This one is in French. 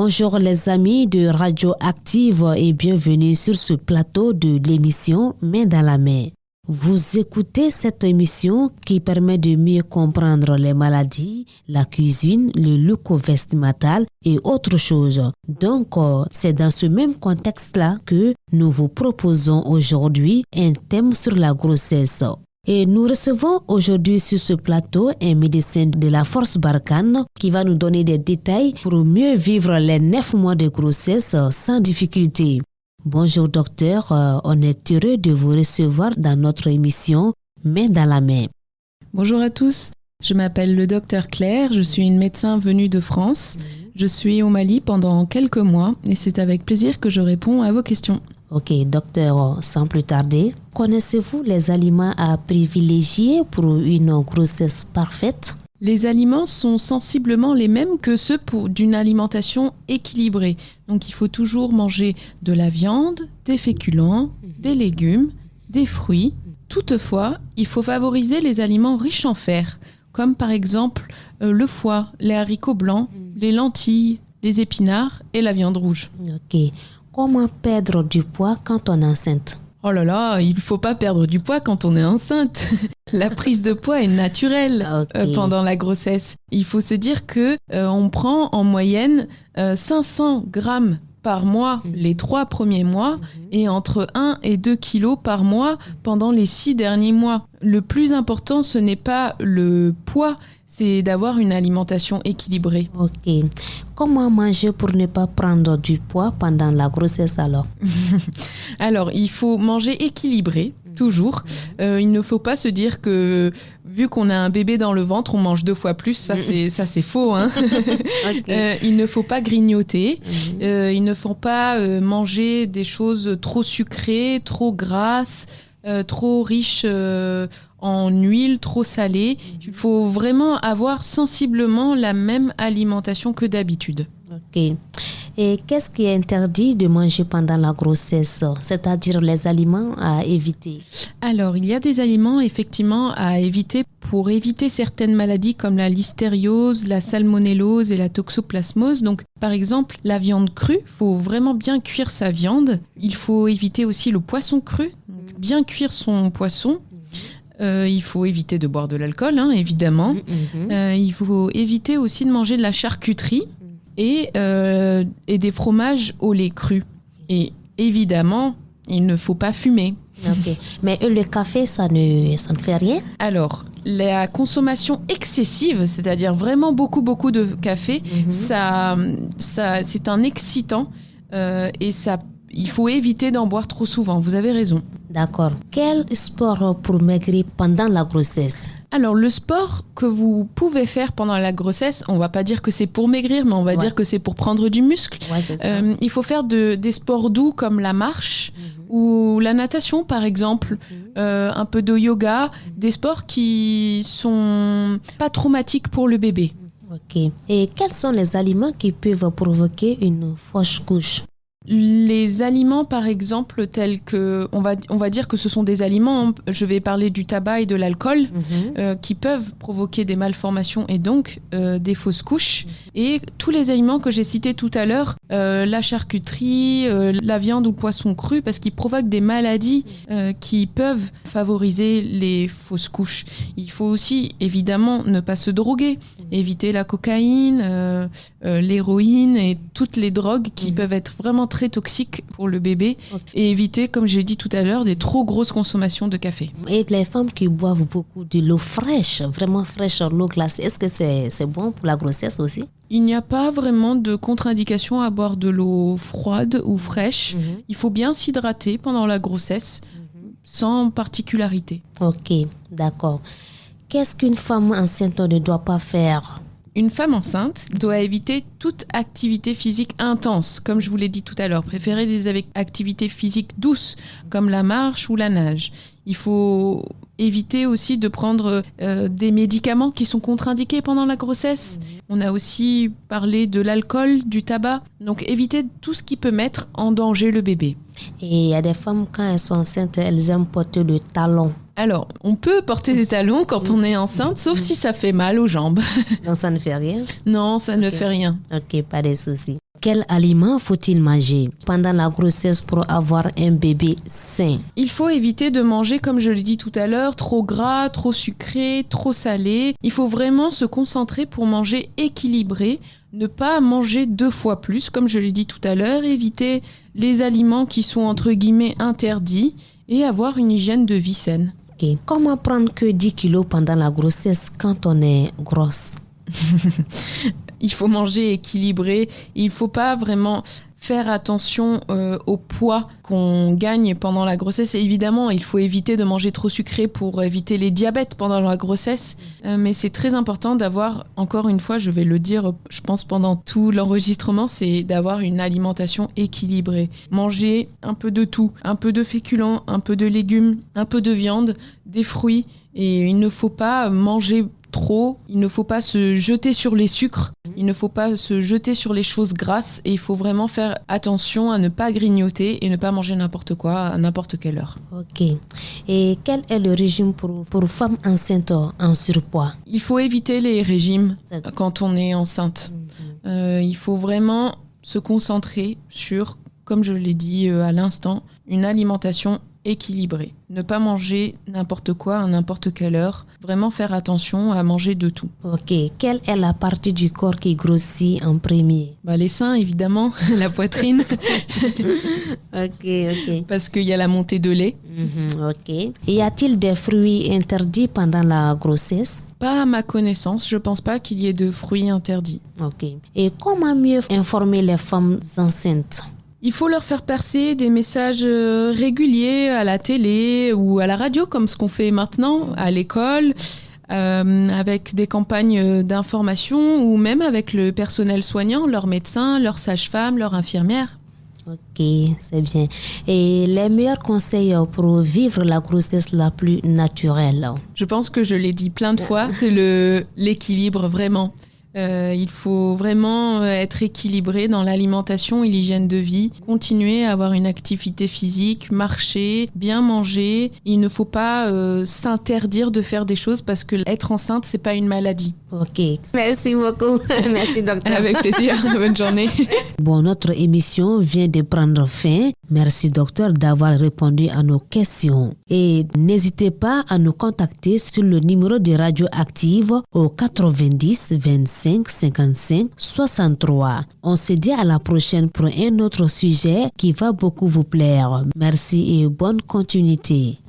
Bonjour les amis de Radio Active et bienvenue sur ce plateau de l'émission Main dans la main. Vous écoutez cette émission qui permet de mieux comprendre les maladies, la cuisine, le look vestimentaire et autres choses. Donc, c'est dans ce même contexte-là que nous vous proposons aujourd'hui un thème sur la grossesse. Et nous recevons aujourd'hui sur ce plateau un médecin de la Force Barkhane qui va nous donner des détails pour mieux vivre les 9 mois de grossesse sans difficulté. Bonjour docteur, on est heureux de vous recevoir dans notre émission Main dans la main. Bonjour à tous, je m'appelle le docteur Claire, je suis une médecin venue de France. Je suis au Mali pendant quelques mois et c'est avec plaisir que je réponds à vos questions. Ok, docteur, sans plus tarder, connaissez-vous les aliments à privilégier pour une grossesse parfaite ? Les aliments sont sensiblement les mêmes que ceux d'une alimentation équilibrée. Donc il faut toujours manger de la viande, des féculents, des légumes, des fruits. Toutefois, il faut favoriser les aliments riches en fer, comme par exemple le foie, les haricots blancs, les lentilles, les épinards et la viande rouge. Ok. Comment perdre du poids quand on est enceinte ? Oh là là, il ne faut pas perdre du poids quand on est enceinte. La prise de poids est naturelle pendant la grossesse. Il faut se dire que on prend en moyenne 500 grammes par mois les 3 premiers mois et entre 1 et 2 kilos par mois pendant les 6 derniers mois. Le plus important, ce n'est pas le poids, c'est d'avoir une alimentation équilibrée. Ok. Comment manger pour ne pas prendre du poids pendant la grossesse alors ? Alors, il faut manger équilibré, toujours. Il ne faut pas se dire que, vu qu'on a un bébé dans le ventre, on mange 2 fois plus. Ça, c'est faux. Hein. Okay. Il ne faut pas grignoter. Il ne faut pas manger des choses trop sucrées, trop grasses, trop riches en huile, trop salée. Il faut vraiment avoir sensiblement la même alimentation que d'habitude. Ok. Et qu'est-ce qui est interdit de manger pendant la grossesse, c'est-à-dire les aliments à éviter ? Alors, il y a des aliments effectivement à éviter pour éviter certaines maladies comme la listériose, la salmonellose et la toxoplasmose. Donc, par exemple, la viande crue, il faut vraiment bien cuire sa viande. Il faut éviter aussi le poisson cru, donc bien cuire son poisson. Il faut éviter de boire de l'alcool, hein, évidemment. Il faut éviter aussi de manger de la charcuterie et des fromages au lait cru. Et évidemment, il ne faut pas fumer. Okay. Mais le café, ça ne fait rien ? Alors, la consommation excessive, c'est-à-dire vraiment beaucoup de café, ça, c'est un excitant et il faut éviter d'en boire trop souvent. Vous avez raison. D'accord. Quel sport pour maigrir pendant la grossesse ? Alors, le sport que vous pouvez faire pendant la grossesse, on ne va pas dire que c'est pour maigrir, mais on va dire que c'est pour prendre du muscle. Ouais, c'est ça. Il faut faire des sports doux comme la marche ou la natation, par exemple, un peu de yoga, des sports qui sont pas traumatiques pour le bébé. Ok. Et quels sont les aliments qui peuvent provoquer une fausse couche ? Les aliments, par exemple, tels que... On va dire que ce sont des aliments, je vais parler du tabac et de l'alcool, qui peuvent provoquer des malformations et donc des fausses couches. Et tous les aliments que j'ai cités tout à l'heure, la charcuterie, la viande ou le poisson cru, parce qu'ils provoquent des maladies qui peuvent favoriser les fausses couches. Il faut aussi, évidemment, ne pas se droguer, éviter la cocaïne, l'héroïne et toutes les drogues qui peuvent être vraiment très toxiques pour le bébé et éviter, comme j'ai dit tout à l'heure, des trop grosses consommations de café. Et les femmes qui boivent beaucoup de l'eau fraîche, vraiment fraîche, l'eau glacée, est-ce que c'est bon pour la grossesse aussi ? Il n'y a pas vraiment de contre-indication à boire de l'eau froide ou fraîche. Il faut bien s'hydrater pendant la grossesse, sans particularité. Ok, d'accord. Qu'est-ce qu'une femme enceinte ne doit pas faire ? Une femme enceinte doit éviter toute activité physique intense, comme je vous l'ai dit tout à l'heure. Préférez les activités physiques douces, comme la marche ou la nage. Il faut éviter aussi de prendre des médicaments qui sont contre-indiqués pendant la grossesse. On a aussi parlé de l'alcool, du tabac. Donc éviter tout ce qui peut mettre en danger le bébé. Et il y a des femmes, quand elles sont enceintes, elles aiment porter le talon. Alors, on peut porter des talons quand on est enceinte, sauf si ça fait mal aux jambes. Donc ça ne fait rien ? Non, ça ne fait rien. Ok, pas de souci. quels aliments faut-il manger pendant la grossesse pour avoir un bébé sain? Il faut éviter de manger, comme je l'ai dit tout à l'heure, trop gras, trop sucré, trop salé. Il faut vraiment se concentrer pour manger équilibré. Ne pas manger 2 fois plus, comme je l'ai dit tout à l'heure. Éviter les aliments qui sont entre guillemets interdits et avoir une hygiène de vie saine. Okay. Comment prendre que 10 kilos pendant la grossesse quand on est grosse? Il faut manger équilibré. Il ne faut pas vraiment faire attention au poids qu'on gagne pendant la grossesse. Et évidemment, il faut éviter de manger trop sucré pour éviter les diabètes pendant la grossesse. Mais c'est très important d'avoir, encore une fois, je vais le dire, je pense pendant tout l'enregistrement, c'est d'avoir une alimentation équilibrée. Manger un peu de tout, un peu de féculents, un peu de légumes, un peu de viande, des fruits. Et il ne faut pas manger trop, il ne faut pas se jeter sur les sucres, il ne faut pas se jeter sur les choses grasses et il faut vraiment faire attention à ne pas grignoter et ne pas manger n'importe quoi à n'importe quelle heure. Ok. Et quel est le régime pour femmes enceintes en surpoids? Il faut éviter les régimes quand on est enceinte. Il faut vraiment se concentrer sur, comme je l'ai dit à l'instant, une alimentation équilibré. Ne pas manger n'importe quoi à n'importe quelle heure. Vraiment faire attention à manger de tout. Ok. Quelle est la partie du corps qui grossit en premier? Les seins, évidemment. La poitrine. Ok. Parce qu'il y a la montée de lait. Ok. Y a-t-il des fruits interdits pendant la grossesse? Pas à ma connaissance. Je pense pas qu'il y ait de fruits interdits. Ok. Et comment mieux informer les femmes enceintes? Il faut leur faire passer des messages réguliers à la télé ou à la radio, comme ce qu'on fait maintenant, à l'école, avec des campagnes d'information ou même avec le personnel soignant, leurs médecins, leurs sages-femmes, leurs infirmières. Ok, c'est bien. Et les meilleurs conseils pour vivre la grossesse la plus naturelle? Je pense que je l'ai dit plein de fois, c'est l'équilibre vraiment. Il faut vraiment être équilibré dans l'alimentation et l'hygiène de vie, continuer à avoir une activité physique, marcher, bien manger. Il ne faut pas s'interdire de faire des choses parce que être enceinte, c'est pas une maladie. Ok, merci beaucoup. Merci docteur. Avec plaisir, bonne journée. Bon, notre émission vient de prendre fin. Merci docteur d'avoir répondu à nos questions. Et n'hésitez pas à nous contacter sur le numéro de Radioactive au 90 25 55 63. On se dit à la prochaine pour un autre sujet qui va beaucoup vous plaire. Merci et bonne continuité.